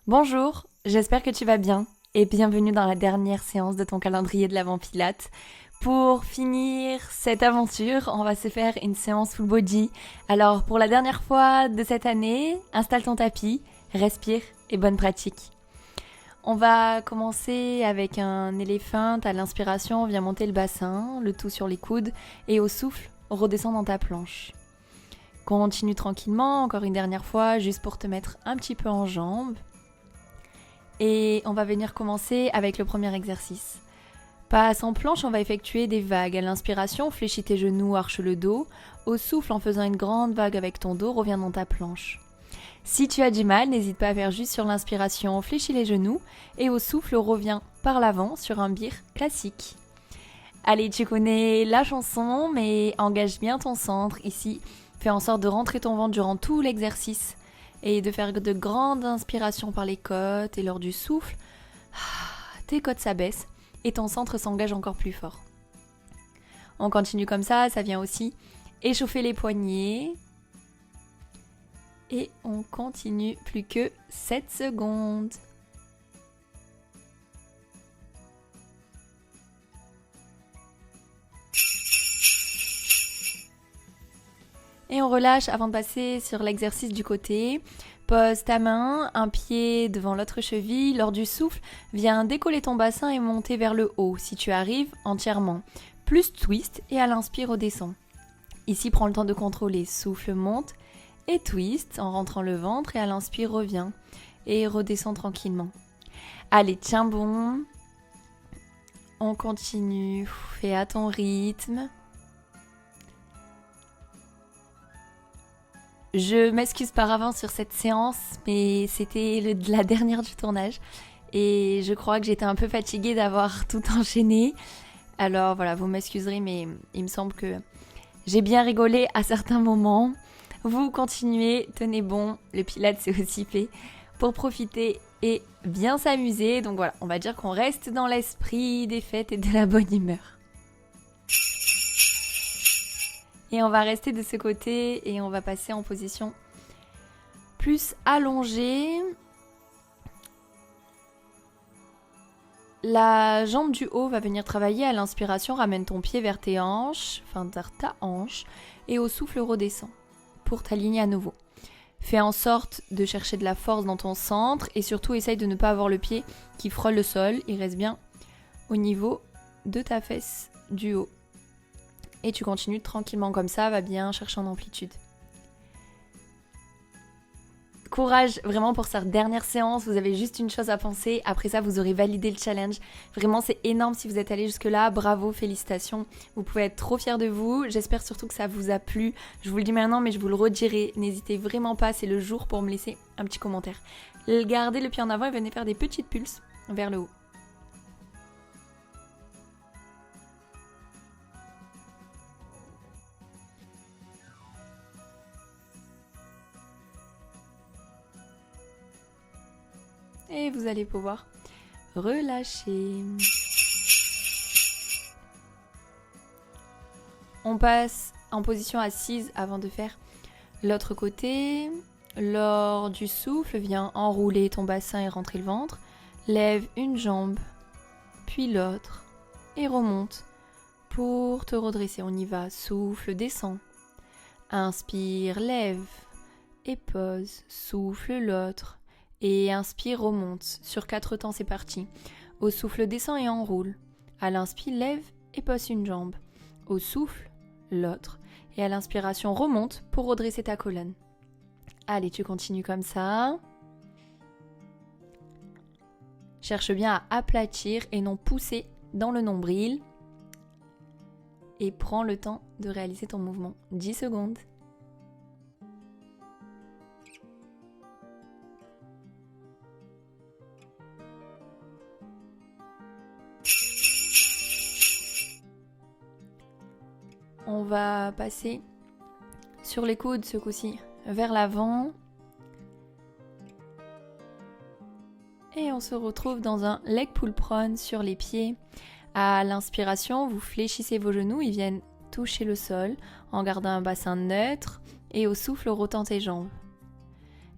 Bonjour, j'espère que tu vas bien et bienvenue dans la dernière séance de ton calendrier de l'Avent Pilates. Pour finir cette aventure, on va se faire une séance full body. Alors pour la dernière fois de cette année, installe ton tapis, respire et bonne pratique. On va commencer avec un éléphant. À l'inspiration, on vient monter le bassin, le tout sur les coudes, et au souffle, on redescend dans ta planche. Continue tranquillement, encore une dernière fois, juste pour te mettre un petit peu en jambes. Et on va venir commencer avec le premier exercice. Passe en planche, on va effectuer des vagues. À l'inspiration, fléchis tes genoux, arche le dos. Au souffle, en faisant une grande vague avec ton dos, reviens dans ta planche. Si tu as du mal, n'hésite pas à faire juste sur l'inspiration, fléchis les genoux. Et au souffle, reviens par l'avant sur un bir classique. Allez, tu connais la chanson, mais engage bien ton centre ici. Fais en sorte de rentrer ton ventre durant tout l'exercice et de faire de grandes inspirations par les côtes et lors du souffle, tes côtes s'abaissent et ton centre s'engage encore plus fort. On continue comme ça vient aussi échauffer les poignets et on continue plus que 7 secondes. Et on relâche avant de passer sur l'exercice du côté. Pose ta main, un pied devant l'autre cheville. Lors du souffle, viens décoller ton bassin et monter vers le haut, si tu arrives, entièrement. Plus twist et à l'inspire, redescend. Ici, prends le temps de contrôler. Souffle, monte et twist en rentrant le ventre et à l'inspire, reviens. Et redescend tranquillement. Allez, tiens bon. On continue. Fais à ton rythme. Je m'excuse par avance sur cette séance, mais c'était la dernière du tournage. Et je crois que j'étais un peu fatiguée d'avoir tout enchaîné. Alors voilà, vous m'excuserez, mais il me semble que j'ai bien rigolé à certains moments. Vous continuez, tenez bon, le Pilates c'est aussi fait pour profiter et bien s'amuser. Donc voilà, on va dire qu'on reste dans l'esprit des fêtes et de la bonne humeur. Et on va rester de ce côté et on va passer en position plus allongée. La jambe du haut va venir travailler à l'inspiration. Ramène ton pied vers tes hanches, enfin vers ta hanche. Et au souffle, redescend pour t'aligner à nouveau. Fais en sorte de chercher de la force dans ton centre et surtout essaye de ne pas avoir le pied qui frôle le sol. Il reste bien au niveau de ta fesse du haut. Et tu continues tranquillement comme ça, va bien chercher en amplitude. Courage vraiment pour cette dernière séance, vous avez juste une chose à penser, après ça vous aurez validé le challenge. Vraiment c'est énorme si vous êtes allé jusque là, bravo, félicitations, vous pouvez être trop fiers de vous, j'espère surtout que ça vous a plu. Je vous le dis maintenant mais je vous le redirai, n'hésitez vraiment pas, c'est le jour pour me laisser un petit commentaire. Gardez le pied en avant et venez faire des petites pulses vers le haut. Et vous allez pouvoir relâcher. On passe en position assise avant de faire l'autre côté. Lors du souffle, viens enrouler ton bassin et rentrer le ventre. Lève une jambe, puis l'autre et remonte pour te redresser. On y va. Souffle, descend. Inspire, lève et pose. Souffle l'autre. Et inspire, remonte. Sur 4 temps, c'est parti. Au souffle, descend et enroule. À l'inspire, lève et pose une jambe. Au souffle, l'autre. Et à l'inspiration, remonte pour redresser ta colonne. Allez, tu continues comme ça. Cherche bien à aplatir et non pousser dans le nombril. Et prends le temps de réaliser ton mouvement. 10 secondes. On va passer sur les coudes ce coup-ci vers l'avant. Et on se retrouve dans un leg pull prone sur les pieds. À l'inspiration, vous fléchissez vos genoux, ils viennent toucher le sol en gardant un bassin neutre. Et au souffle, rotant tes jambes.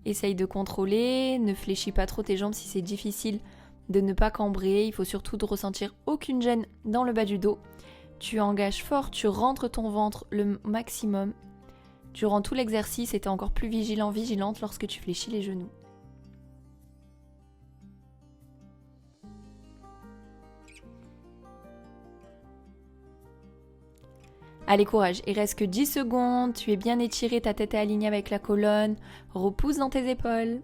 Essaye de contrôler, ne fléchis pas trop tes jambes si c'est difficile de ne pas cambrer. Il faut surtout de ressentir aucune gêne dans le bas du dos. Tu engages fort, tu rentres ton ventre le maximum. Durant tout l'exercice, et t'es encore plus vigilante lorsque tu fléchis les genoux. Allez, courage, il reste que 10 secondes, tu es bien étiré, ta tête est alignée avec la colonne, repousse dans tes épaules.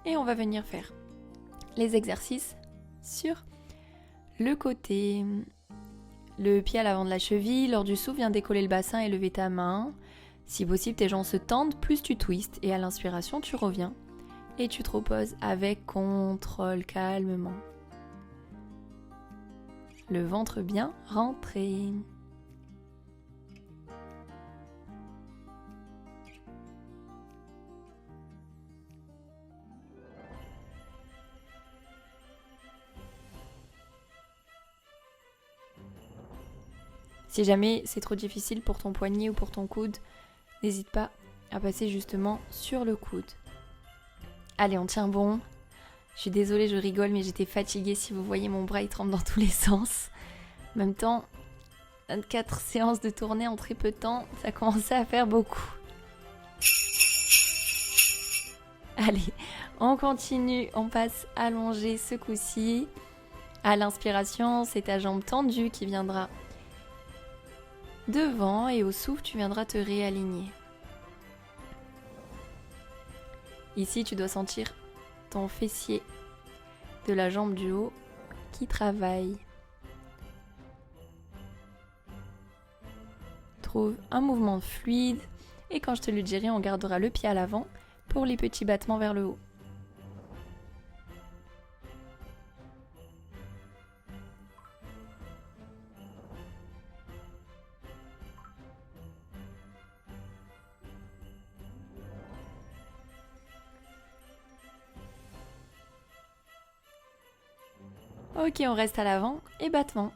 Et on va venir faire les exercices sur le côté. Le pied à l'avant de la cheville, lors du souffle, viens décoller le bassin et lever ta main. Si possible, tes jambes se tendent, plus tu twistes. Et à l'inspiration, tu reviens. Et tu te reposes avec contrôle, calmement. Le ventre bien rentré. Si jamais c'est trop difficile pour ton poignet ou pour ton coude, n'hésite pas à passer justement sur le coude. Allez, on tient bon. Je suis désolée, je rigole, mais j'étais fatiguée. Si vous voyez, mon bras, il tremble dans tous les sens. En même temps, 24 séances de tournée en très peu de temps, ça commençait à faire beaucoup. Allez, on continue, on passe allongé ce coup-ci. À l'inspiration, c'est ta jambe tendue qui viendra devant et au souffle, tu viendras te réaligner. Ici, tu dois sentir ton fessier de la jambe du haut qui travaille. Trouve un mouvement fluide et quand je te le dirai, on gardera le pied à l'avant pour les petits battements vers le haut. Ok, on reste à l'avant et battement.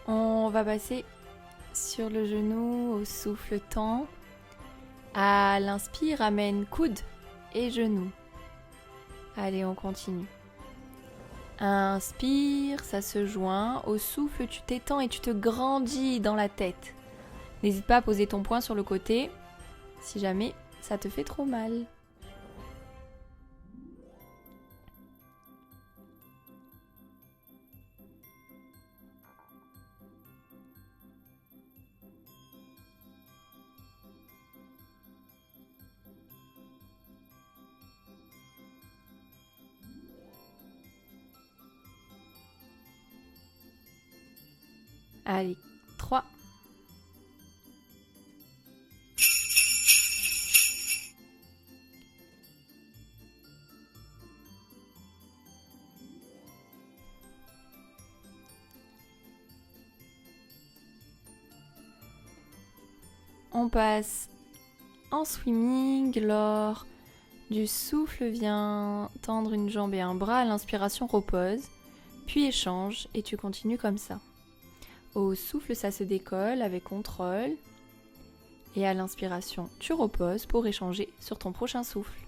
On va passer sur le genou au souffle tend. À l'inspire, amène coude et genou. Allez, on continue. Inspire, ça se joint. Au souffle, tu t'étends et tu te grandis dans la tête. N'hésite pas à poser ton poing sur le côté si jamais ça te fait trop mal. Allez, 3. On passe en swimming, lors du souffle, viens tendre une jambe et un bras. À l'inspiration, repose, puis échange et tu continues comme ça. Au souffle, ça se décolle avec contrôle. Et à l'inspiration, tu reposes pour échanger sur ton prochain souffle.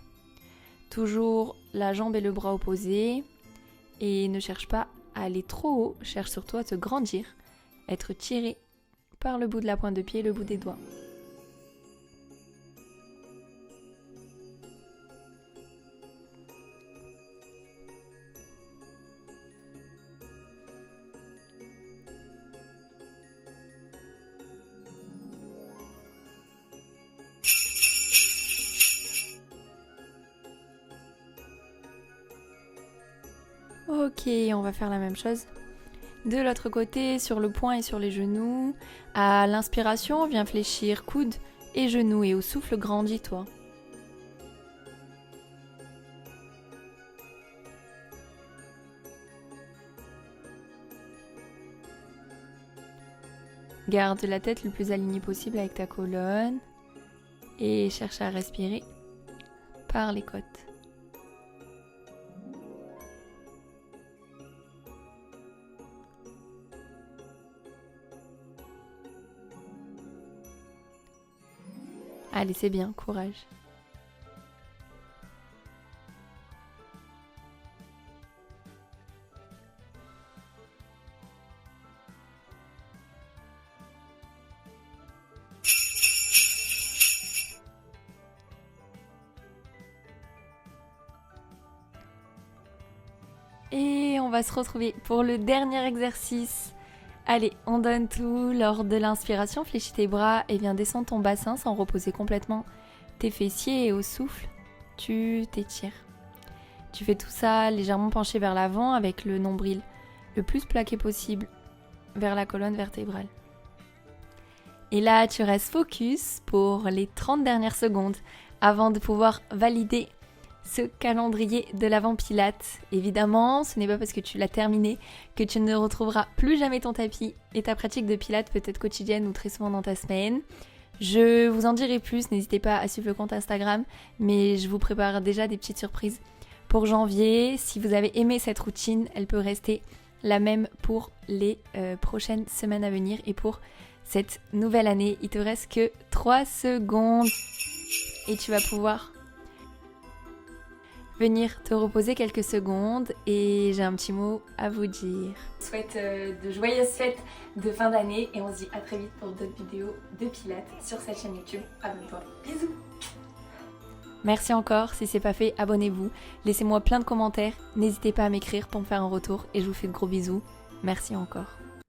Toujours la jambe et le bras opposés. Et ne cherche pas à aller trop haut, cherche surtout à te grandir, être tiré par le bout de la pointe de pied et le bout des doigts. Ok, on va faire la même chose. De l'autre côté, sur le poing et sur les genoux. À l'inspiration, viens fléchir coude et genoux et au souffle, grandis-toi. Garde la tête le plus alignée possible avec ta colonne et cherche à respirer par les côtes. Allez, c'est bien, courage. Et on va se retrouver pour le dernier exercice. Allez, on donne tout lors de l'inspiration. Fléchis tes bras et viens descendre ton bassin sans reposer complètement tes fessiers. Et au souffle, tu t'étires. Tu fais tout ça légèrement penché vers l'avant avec le nombril le plus plaqué possible vers la colonne vertébrale. Et là, tu restes focus pour les 30 dernières secondes avant de pouvoir valider ce calendrier de l'Avent Pilates. Évidemment, ce n'est pas parce que tu l'as terminé que tu ne retrouveras plus jamais ton tapis et ta pratique de Pilates peut être quotidienne ou très souvent dans ta semaine. Je vous en dirai plus, n'hésitez pas à suivre le compte Instagram, mais je vous prépare déjà des petites surprises pour janvier. Si vous avez aimé cette routine, elle peut rester la même pour les prochaines semaines à venir et pour cette nouvelle année. Il te reste que 3 secondes et tu vas pouvoir venir te reposer quelques secondes et j'ai un petit mot à vous dire. Je vous souhaite de joyeuses fêtes de fin d'année et on se dit à très vite pour d'autres vidéos de Pilates sur cette chaîne YouTube. Abonne-toi. Bisous. Merci encore, si c'est pas fait, abonnez-vous. Laissez-moi plein de commentaires, n'hésitez pas à m'écrire pour me faire un retour et je vous fais de gros bisous. Merci encore.